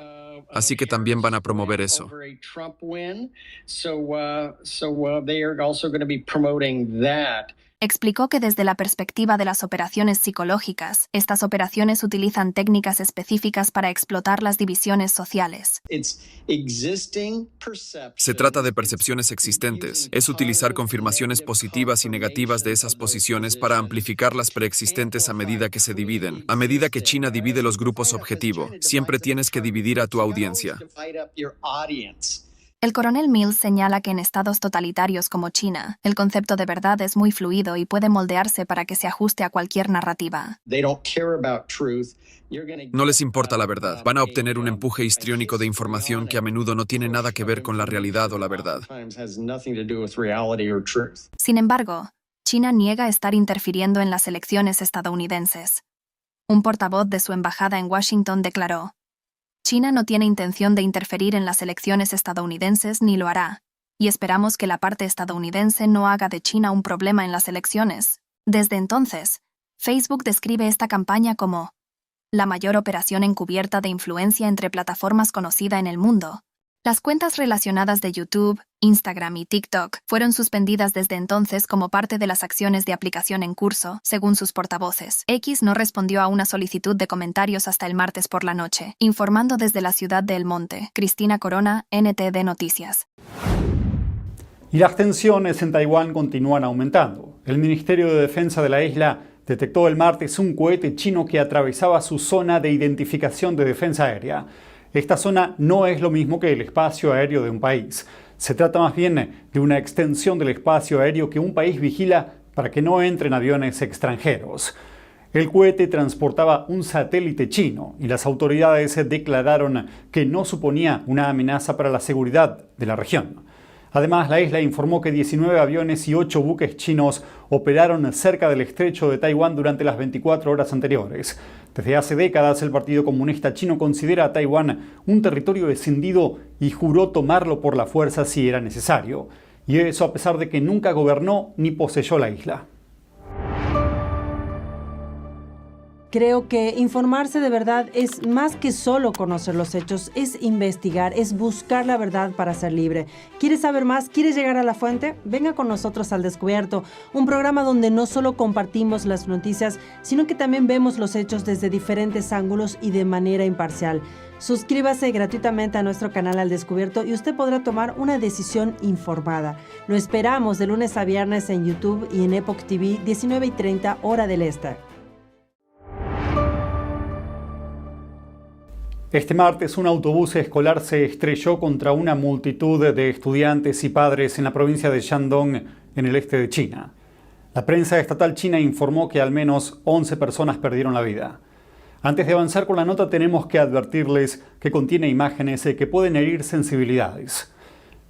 así que también van a promover eso. Explicó que desde la perspectiva de las operaciones psicológicas, estas operaciones utilizan técnicas específicas para explotar las divisiones sociales. Se trata de percepciones existentes. Es utilizar confirmaciones positivas y negativas de esas posiciones para amplificar las preexistentes a medida que se dividen. A medida que China divide los grupos objetivo, siempre tienes que dividir a tu audiencia. El coronel Mills señala que en estados totalitarios como China, el concepto de verdad es muy fluido y puede moldearse para que se ajuste a cualquier narrativa. No les importa la verdad. Van a obtener un empuje histriónico de información que a menudo no tiene nada que ver con la realidad o la verdad. Sin embargo, China niega estar interfiriendo en las elecciones estadounidenses. Un portavoz de su embajada en Washington declaró: China no tiene intención de interferir en las elecciones estadounidenses ni lo hará, y esperamos que la parte estadounidense no haga de China un problema en las elecciones. Desde entonces, Facebook describe esta campaña como la mayor operación encubierta de influencia entre plataformas conocida en el mundo. Las cuentas relacionadas de YouTube, Instagram y TikTok fueron suspendidas desde entonces como parte de las acciones de aplicación en curso, según sus portavoces. X no respondió a una solicitud de comentarios hasta el martes por la noche, informando desde la ciudad de El Monte. Cristina Corona, NTD Noticias. Y las tensiones en Taiwán continúan aumentando. El Ministerio de Defensa de la isla detectó el martes un cohete chino que atravesaba su zona de identificación de defensa aérea. Esta zona no es lo mismo que el espacio aéreo de un país. Se trata más bien de una extensión del espacio aéreo que un país vigila para que no entren aviones extranjeros. El cohete transportaba un satélite chino y las autoridades declararon que no suponía una amenaza para la seguridad de la región. Además, la isla informó que 19 aviones y 8 buques chinos operaron cerca del estrecho de Taiwán durante las 24 horas anteriores. Desde hace décadas, el Partido Comunista Chino considera a Taiwán un territorio escindido y juró tomarlo por la fuerza si era necesario. Y eso a pesar de que nunca gobernó ni poseyó la isla. Creo que informarse de verdad es más que solo conocer los hechos, es investigar, es buscar la verdad para ser libre. ¿Quieres saber más? ¿Quieres llegar a la fuente? Venga con nosotros al Descubierto, un programa donde no solo compartimos las noticias, sino que también vemos los hechos desde diferentes ángulos y de manera imparcial. Suscríbase gratuitamente a nuestro canal Al Descubierto y usted podrá tomar una decisión informada. Lo esperamos de lunes a viernes en YouTube y en Epoch TV, 19:30 hora del este. Este martes, un autobús escolar se estrelló contra una multitud de estudiantes y padres en la provincia de Shandong, en el este de China. La prensa estatal china informó que al menos 11 personas perdieron la vida. Antes de avanzar con la nota, tenemos que advertirles que contiene imágenes que pueden herir sensibilidades.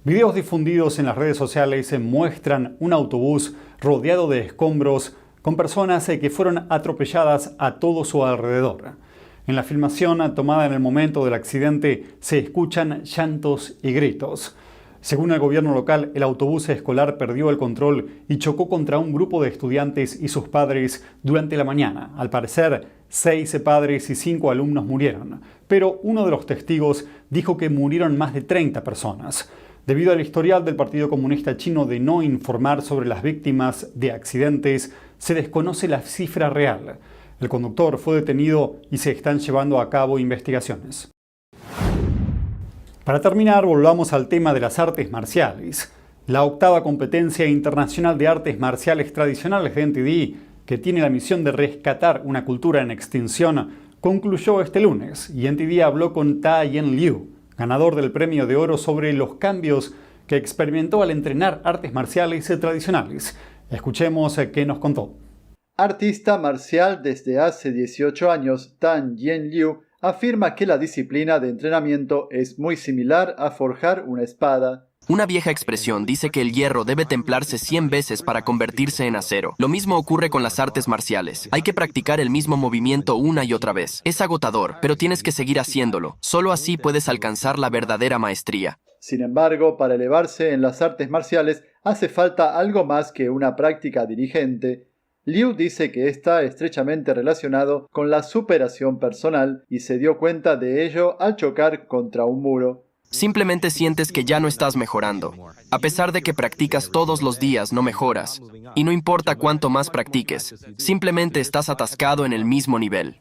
Videos difundidos en las redes sociales muestran un autobús rodeado de escombros con personas que fueron atropelladas a todo su alrededor. En la filmación tomada en el momento del accidente se escuchan llantos y gritos. Según el gobierno local, el autobús escolar perdió el control y chocó contra un grupo de estudiantes y sus padres durante la mañana. Al parecer, 6 padres y 5 alumnos murieron, pero uno de los testigos dijo que murieron más de 30 personas. Debido al historial del Partido Comunista Chino de no informar sobre las víctimas de accidentes, se desconoce la cifra real. El conductor fue detenido y se están llevando a cabo investigaciones. Para terminar, volvamos al tema de las artes marciales. La 8ª competencia internacional de artes marciales tradicionales de NTD, que tiene la misión de rescatar una cultura en extinción, concluyó este lunes y NTD habló con Ta Yen Liu, ganador del premio de oro, sobre los cambios que experimentó al entrenar artes marciales tradicionales. Escuchemos qué nos contó. Artista marcial desde hace 18 años, Tan Yen Liu afirma que la disciplina de entrenamiento es muy similar a forjar una espada. Una vieja expresión dice que el hierro debe templarse 100 veces para convertirse en acero. Lo mismo ocurre con las artes marciales. Hay que practicar el mismo movimiento una y otra vez. Es agotador, pero tienes que seguir haciéndolo. Solo así puedes alcanzar la verdadera maestría. Sin embargo, para elevarse en las artes marciales hace falta algo más que una práctica diligente. Liu dice que está estrechamente relacionado con la superación personal y se dio cuenta de ello al chocar contra un muro. Simplemente sientes que ya no estás mejorando. A pesar de que practicas todos los días, no mejoras. Y no importa cuánto más practiques, simplemente estás atascado en el mismo nivel.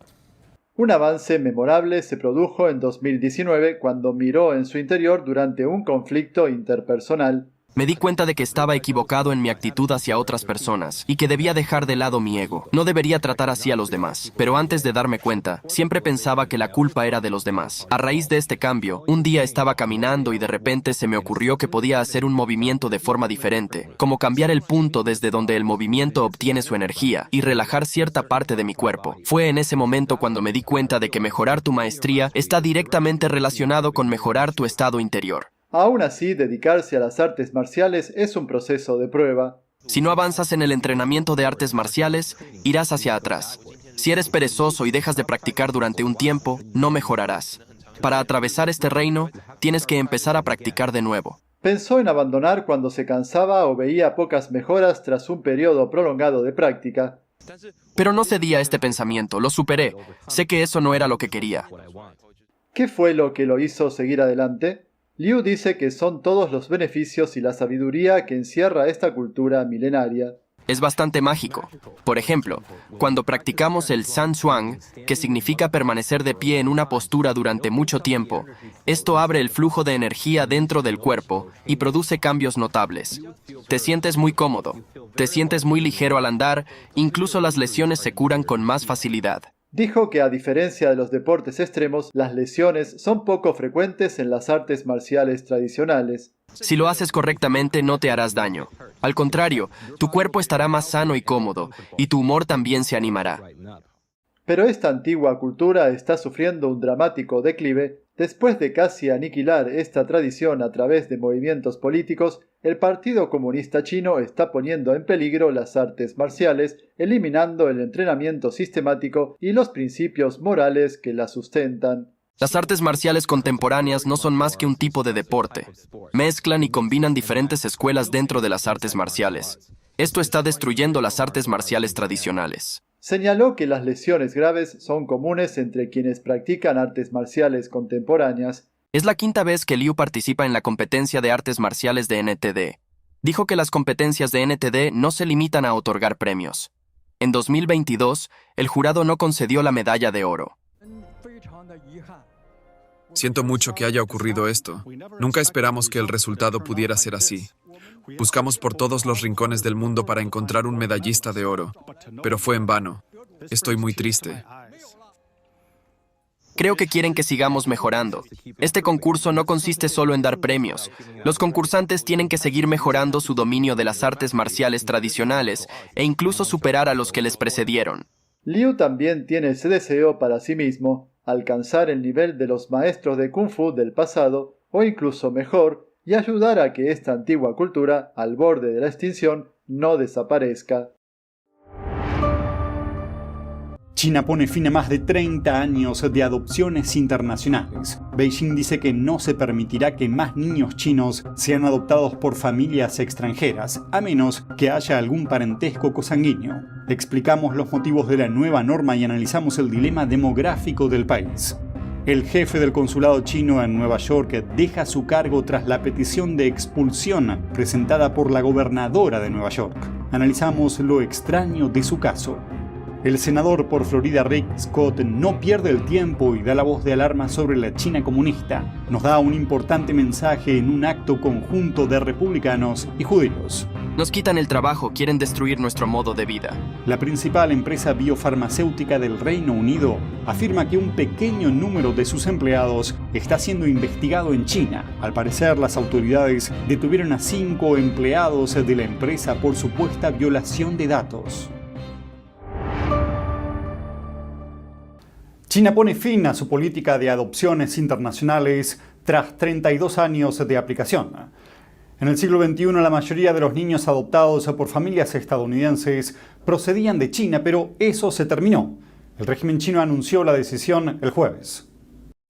Un avance memorable se produjo en 2019 cuando miró en su interior durante un conflicto interpersonal. Me di cuenta de que estaba equivocado en mi actitud hacia otras personas y que debía dejar de lado mi ego. No debería tratar así a los demás. Pero antes de darme cuenta, siempre pensaba que la culpa era de los demás. A raíz de este cambio, un día estaba caminando y de repente se me ocurrió que podía hacer un movimiento de forma diferente, como cambiar el punto desde donde el movimiento obtiene su energía y relajar cierta parte de mi cuerpo. Fue en ese momento cuando me di cuenta de que mejorar tu maestría está directamente relacionado con mejorar tu estado interior. Aún así, dedicarse a las artes marciales es un proceso de prueba. Si no avanzas en el entrenamiento de artes marciales, irás hacia atrás. Si eres perezoso y dejas de practicar durante un tiempo, no mejorarás. Para atravesar este reino, tienes que empezar a practicar de nuevo. Pensó en abandonar cuando se cansaba o veía pocas mejoras tras un periodo prolongado de práctica. Pero no cedí a este pensamiento, lo superé. Sé que eso no era lo que quería. ¿Qué fue lo que lo hizo seguir adelante? Liu dice que son todos los beneficios y la sabiduría que encierra esta cultura milenaria. Es bastante mágico. Por ejemplo, cuando practicamos el San Zhuang, que significa permanecer de pie en una postura durante mucho tiempo, esto abre el flujo de energía dentro del cuerpo y produce cambios notables. Te sientes muy cómodo, te sientes muy ligero al andar, incluso las lesiones se curan con más facilidad. Dijo que a diferencia de los deportes extremos, las lesiones son poco frecuentes en las artes marciales tradicionales. Si lo haces correctamente, no te harás daño. Al contrario, tu cuerpo estará más sano y cómodo, y tu humor también se animará. Pero esta antigua cultura está sufriendo un dramático declive. Después de casi aniquilar esta tradición a través de movimientos políticos, el Partido Comunista Chino está poniendo en peligro las artes marciales, eliminando el entrenamiento sistemático y los principios morales que las sustentan. Las artes marciales contemporáneas no son más que un tipo de deporte. Mezclan y combinan diferentes escuelas dentro de las artes marciales. Esto está destruyendo las artes marciales tradicionales. Señaló que las lesiones graves son comunes entre quienes practican artes marciales contemporáneas. Es la 5ª vez que Liu participa en la competencia de artes marciales de NTD. Dijo que las competencias de NTD no se limitan a otorgar premios. En 2022, el jurado no concedió la medalla de oro. Siento mucho que haya ocurrido esto. Nunca esperamos que el resultado pudiera ser así. Buscamos por todos los rincones del mundo para encontrar un medallista de oro, pero fue en vano. Estoy muy triste. Creo que quieren que sigamos mejorando. Este concurso no consiste solo en dar premios. Los concursantes tienen que seguir mejorando su dominio de las artes marciales tradicionales e incluso superar a los que les precedieron. Liu también tiene ese deseo para sí mismo, alcanzar el nivel de los maestros de Kung Fu del pasado, o incluso mejor, y ayudar a que esta antigua cultura, al borde de la extinción, no desaparezca. China pone fin a más de 30 años de adopciones internacionales. Beijing dice que no se permitirá que más niños chinos sean adoptados por familias extranjeras, a menos que haya algún parentesco cosanguíneo. Explicamos los motivos de la nueva norma y analizamos el dilema demográfico del país. El jefe del consulado chino en Nueva York deja su cargo tras la petición de expulsión presentada por la gobernadora de Nueva York. Analizamos lo extraño de su caso. El senador por Florida Rick Scott no pierde el tiempo y da la voz de alarma sobre la China comunista. Nos da un importante mensaje en un acto conjunto de republicanos y judíos. Nos quitan el trabajo, quieren destruir nuestro modo de vida. La principal empresa biofarmacéutica del Reino Unido afirma que un pequeño número de sus empleados está siendo investigado en China. Al parecer, las autoridades detuvieron a 5 empleados de la empresa por supuesta violación de datos. China pone fin a su política de adopciones internacionales tras 32 años de aplicación. En el siglo XXI, la mayoría de los niños adoptados por familias estadounidenses procedían de China, pero eso se terminó. El régimen chino anunció la decisión el jueves.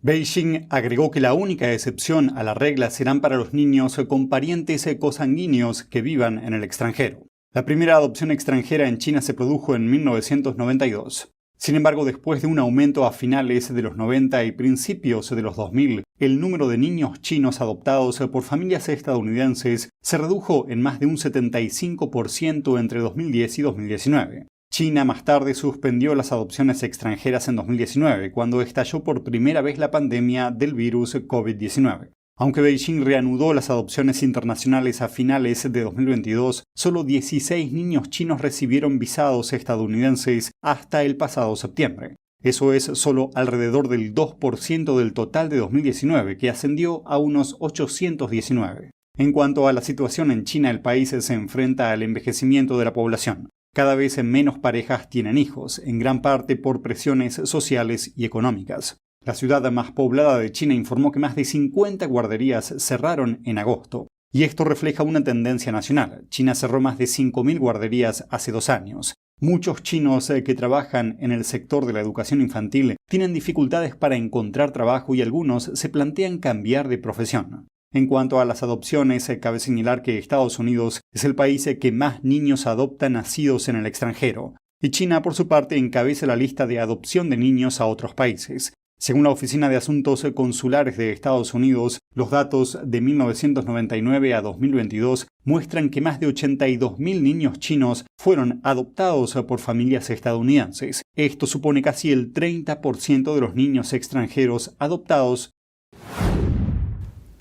Beijing agregó que la única excepción a la regla serán para los niños con parientes cosanguíneos que vivan en el extranjero. La primera adopción extranjera en China se produjo en 1992. Sin embargo, después de un aumento a finales de los 90 y principios de los 2000, el número de niños chinos adoptados por familias estadounidenses se redujo en más de un 75% entre 2010 y 2019. China más tarde suspendió las adopciones extranjeras en 2019, cuando estalló por primera vez la pandemia del virus COVID-19. Aunque Beijing reanudó las adopciones internacionales a finales de 2022, solo 16 niños chinos recibieron visados estadounidenses hasta el pasado septiembre. Eso es solo alrededor del 2% del total de 2019, que ascendió a unos 819. En cuanto a la situación en China, el país se enfrenta al envejecimiento de la población. Cada vez menos parejas tienen hijos, en gran parte por presiones sociales y económicas. La ciudad más poblada de China informó que más de 50 guarderías cerraron en agosto. Y esto refleja una tendencia nacional. China cerró más de 5.000 guarderías hace 2 años. Muchos chinos que trabajan en el sector de la educación infantil tienen dificultades para encontrar trabajo y algunos se plantean cambiar de profesión. En cuanto a las adopciones, cabe señalar que Estados Unidos es el país que más niños adopta nacidos en el extranjero. Y China, por su parte, encabeza la lista de adopción de niños a otros países. Según la Oficina de Asuntos Consulares de Estados Unidos, los datos de 1999 a 2022 muestran que más de 82.000 niños chinos fueron adoptados por familias estadounidenses. Esto supone casi el 30% de los niños extranjeros adoptados.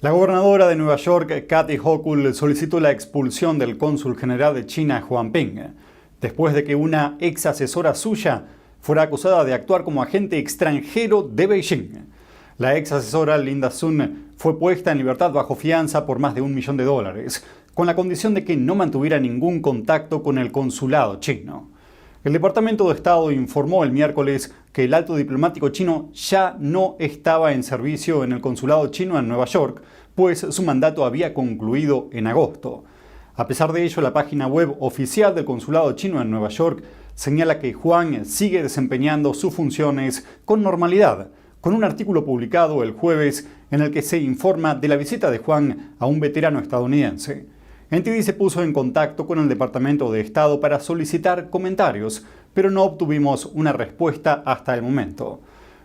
La gobernadora de Nueva York, Kathy Hochul, solicitó la expulsión del cónsul general de China, Huang Ping, después de que una ex asesora suya fuera acusada de actuar como agente extranjero de Beijing. La ex asesora Linda Sun fue puesta en libertad bajo fianza por más de $1 millón, con la condición de que no mantuviera ningún contacto con el consulado chino. El Departamento de Estado informó el miércoles que el alto diplomático chino ya no estaba en servicio en el consulado chino en Nueva York, pues su mandato había concluido en agosto. A pesar de ello, la página web oficial del consulado chino en Nueva York señala que Huang sigue desempeñando sus funciones con normalidad, con un artículo publicado el jueves en el que se informa de la visita de Huang a un veterano estadounidense. NTD se puso en contacto con el Departamento de Estado para solicitar comentarios, pero no obtuvimos una respuesta hasta el momento.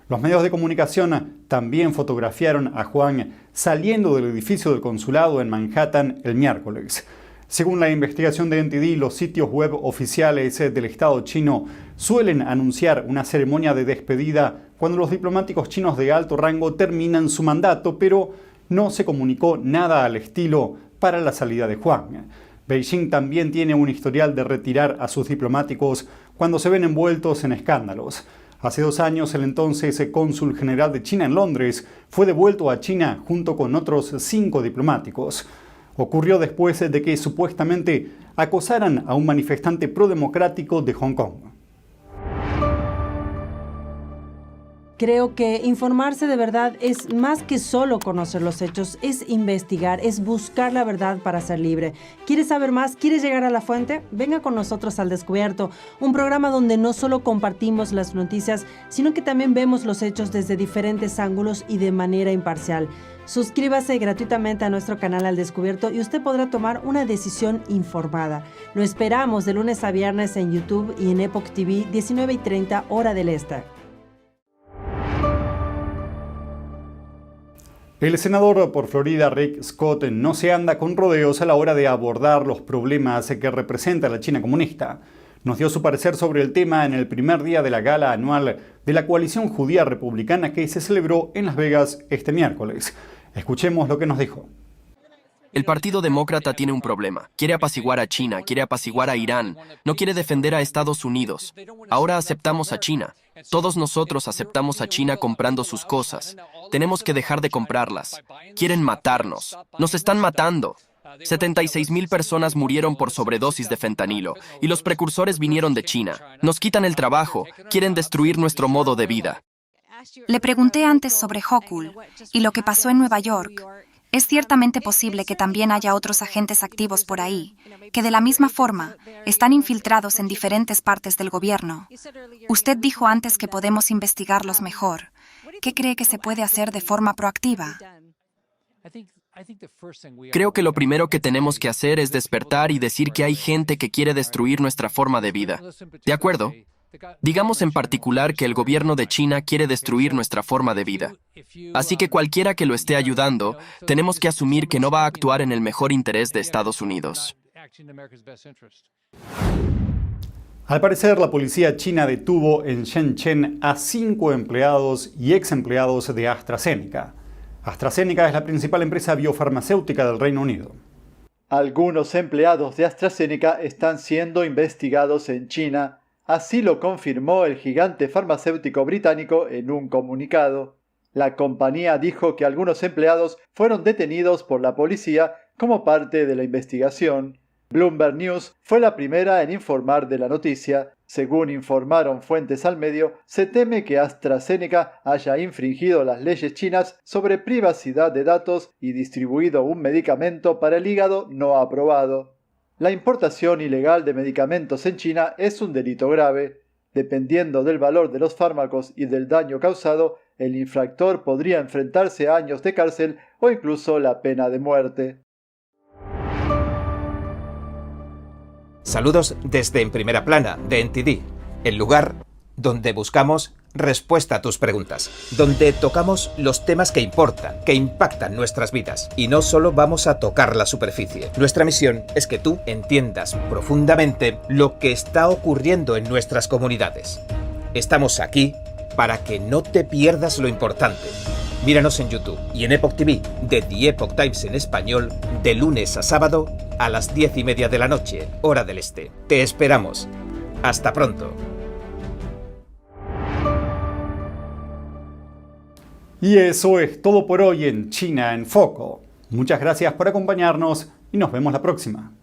Los medios de comunicación también fotografiaron a Huang saliendo del edificio del consulado en Manhattan el miércoles. Según la investigación de NTD, los sitios web oficiales del Estado chino suelen anunciar una ceremonia de despedida cuando los diplomáticos chinos de alto rango terminan su mandato, pero no se comunicó nada al estilo para la salida de Huang. Beijing también tiene un historial de retirar a sus diplomáticos cuando se ven envueltos en escándalos. Hace 2 años, el entonces cónsul general de China en Londres fue devuelto a China junto con otros 5 diplomáticos. Ocurrió después de que supuestamente acosaran a un manifestante prodemocrático de Hong Kong. Creo que informarse de verdad es más que solo conocer los hechos, es investigar, es buscar la verdad para ser libre. ¿Quieres saber más? ¿Quieres llegar a la fuente? Venga con nosotros al Descubierto, un programa donde no solo compartimos las noticias, sino que también vemos los hechos desde diferentes ángulos y de manera imparcial. Suscríbase gratuitamente a nuestro canal Al Descubierto y usted podrá tomar una decisión informada. Lo esperamos de lunes a viernes en YouTube y en Epoch TV, 19:30 hora del este. El senador por Florida, Rick Scott, no se anda con rodeos a la hora de abordar los problemas que representa la China comunista. Nos dio su parecer sobre el tema en el primer día de la gala anual de la coalición judía republicana que se celebró en Las Vegas este miércoles. Escuchemos lo que nos dijo. El Partido Demócrata tiene un problema. Quiere apaciguar a China, quiere apaciguar a Irán, no quiere defender a Estados Unidos. Ahora aceptamos a China. Todos nosotros aceptamos a China comprando sus cosas. Tenemos que dejar de comprarlas. Quieren matarnos. Nos están matando. 76,000 personas murieron por sobredosis de fentanilo y los precursores vinieron de China. Nos quitan el trabajo, quieren destruir nuestro modo de vida. Le pregunté antes sobre Hochul y lo que pasó en Nueva York. Es ciertamente posible que también haya otros agentes activos por ahí, que de la misma forma están infiltrados en diferentes partes del gobierno. Usted dijo antes que podemos investigarlos mejor. ¿Qué cree que se puede hacer de forma proactiva? Creo que lo primero que tenemos que hacer es despertar y decir que hay gente que quiere destruir nuestra forma de vida. ¿De acuerdo? Digamos en particular que el gobierno de China quiere destruir nuestra forma de vida. Así que cualquiera que lo esté ayudando, tenemos que asumir que no va a actuar en el mejor interés de Estados Unidos. Al parecer, la policía china detuvo en Shenzhen a 5 empleados y ex-empleados de AstraZeneca. AstraZeneca es la principal empresa biofarmacéutica del Reino Unido. Algunos empleados de AstraZeneca están siendo investigados en China. Así lo confirmó el gigante farmacéutico británico en un comunicado. La compañía dijo que algunos empleados fueron detenidos por la policía como parte de la investigación. Bloomberg News fue la primera en informar de la noticia. Según informaron fuentes al medio, se teme que AstraZeneca haya infringido las leyes chinas sobre privacidad de datos y distribuido un medicamento para el hígado no aprobado. La importación ilegal de medicamentos en China es un delito grave. Dependiendo del valor de los fármacos y del daño causado, el infractor podría enfrentarse a años de cárcel o incluso la pena de muerte. Saludos desde En Primera Plana, de NTD, el lugar donde buscamos respuesta a tus preguntas, donde tocamos los temas que importan, que impactan nuestras vidas, y no solo vamos a tocar la superficie. Nuestra misión es que tú entiendas profundamente lo que está ocurriendo en nuestras comunidades. Estamos aquí para que no te pierdas lo importante. Míranos en YouTube y en Epoch TV, de The Epoch Times en español, de lunes a sábado a las 10:30 de la noche, hora del este. Te esperamos. Hasta pronto. Y eso es todo por hoy en China en Foco. Muchas gracias por acompañarnos y nos vemos la próxima.